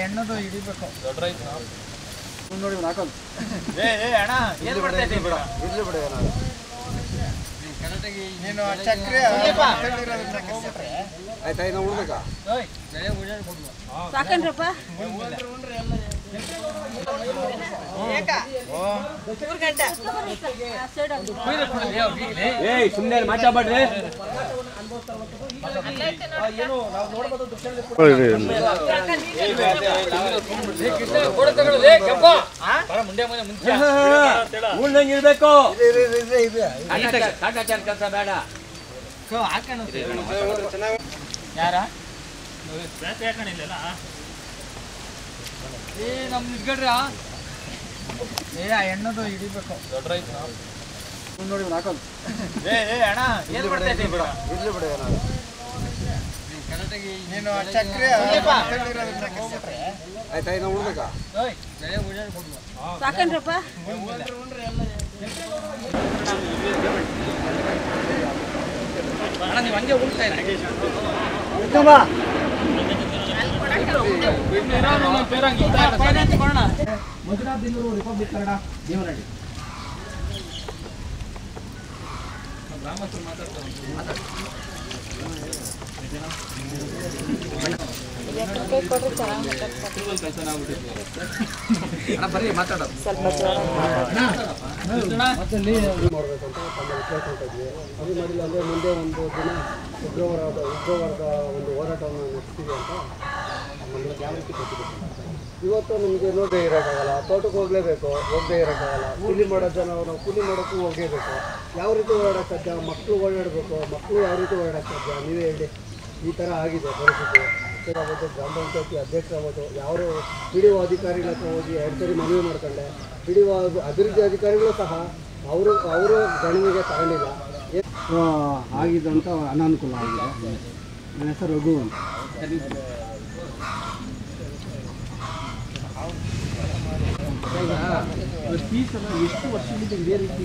ಎಣ್ಣದು ಹಿಡಿಬೇಕು ದೊಡ್ಡ ರೈತ ನೋಡಿ ಹಾಕೋದು ಅಣ್ಣ ಏನು ಮಾಡ್ತಾ ಇದ್ದೀವಿ ಬಿಡ ಇರ್ಲಿ ಬಿಡ ನೀನು ಚಕ್ರೆ ಆಯ್ತಾ ಇನ್ನು ಉಳ್ಬೇಕಾ ಸಾಕನ್ರಪ್ಪ ಸುಮ್ಮನೆ ಮಾತಾಡ್ಬೇಡ್ರಿ ಇರ್ಬೇಕು ಕೆಲಸ ಬೇಡ ಯಾರ ನಮ್ ನಿಡ್ಗಡ್ರಿ ಎಣ್ಣದು ಹಿಡಿಬೇಕು ದೊಡ್ಡ ರೈತ ನೋಡಿ ಹಾಕೋದು ಅಣ್ಣ ಏನು ಮಾಡ್ತಾ ಇದ್ದೀವಿ ಬಿಡ ಇರ್ಲಿ ಬಿಡ ನೀನು ಚಕ್ರೆ ಆಯ್ತಾ ಇನ್ನು ಉಳ್ಬೇಕಾ ಸಾಕನ್ರಪ್ಪ ಅಣ್ಣ ನೀವು ಹಂಗೆ ಉಳ್ತಾ ಇದ್ದೀವಿ ಮಂಜುನಾಥ್ ದಿನೂರು ರಿಪಬ್ಲಿಕ್ ಕನ್ನಡ ದೇವನಹಳ್ಳಿ ಗ್ರಾಮಸ್ಥರು ಮಾತಾಡ್ತಾರೆ ಬರ್ರಿ ಮಾತಾಡೋದು ಸ್ವಲ್ಪ ಮಾಡಬೇಕಂತ ತಮ್ಮಲ್ಲಿ ಕೇಳ್ಕೊಳ್ತಾ ಇದ್ವಿ ಅದು ಮಾಡಿಲ್ಲ ಅಂದರೆ ಮುಂದೆ ಒಂದು ದಿನ ಉಗ್ರವಾದ ಒಂದು ಹೋರಾಟವನ್ನು ನಡೆಸ್ತೀವಿ ಅಂತ ನಮ್ಮಲ್ಲಿ ಗ್ಯಾರಂಟಿ ಕೊಟ್ಟಿದ್ದೀವಿ. ಇವತ್ತು ನಮಗೆ ನೋಡೇ ಇರೋಕ್ಕಾಗಲ್ಲ, ತೋಟಕ್ಕೆ ಹೋಗಲೇಬೇಕು, ಹೋಗದೇ ಇರೋಕ್ಕಾಗಲ್ಲ. ಕೂಲಿ ಮಾಡೋ ಜನ ನಾವು ಕೂಲಿ ಮಾಡೋಕ್ಕೂ ಹೋಗಲೇಬೇಕು. ಯಾವ ರೀತಿ ಓಡಾಡೋಕ್ಕೆ ಸಾಧ್ಯ? ಮಕ್ಕಳು ಓಡಾಡಬೇಕು, ಮಕ್ಕಳು ಯಾವ ರೀತಿ ಓಡಾಡೋಕ್ಕೆ ಸಾಧ್ಯ? ನೀವೇ ಹೇಳಿ. ಈ ಥರ ಆಗಿದೆ ಪರಿಸ್ಥಿತಿ. ಆಗ್ಬೋದು, ಗ್ರಾಮ ಪಂಚಾಯತಿ ಅಧ್ಯಕ್ಷರಾಗ್ಬೋದು, ಯಾರು ಪಿ ಡಿ ಒ ಅಧಿಕಾರಿಗಳ ಹತ್ರ ಹೋಗಿ 2 ಸರಿ ಮನವಿ ಮಾಡ್ಕೊಂಡೆ. ಪಿ ಡಿ ಒ ಅಭಿವೃದ್ಧಿ ಅಧಿಕಾರಿಗಳು ಸಹ ಅವರು ಗಣನೆಗೆ ತಗೊಂಡಿಲ್ಲ. ಆಗಿದ್ದಂಥ ಅನಾನುಕೂಲ ಆಗಿದೆ. ನನ್ನ ಹೆಸರು ರಘು ಅಂತ. ಈಗ ಫೀಸನ್ನು ಎಷ್ಟು ವರ್ಷದಿಂದ ಇದೇ ರೀತಿ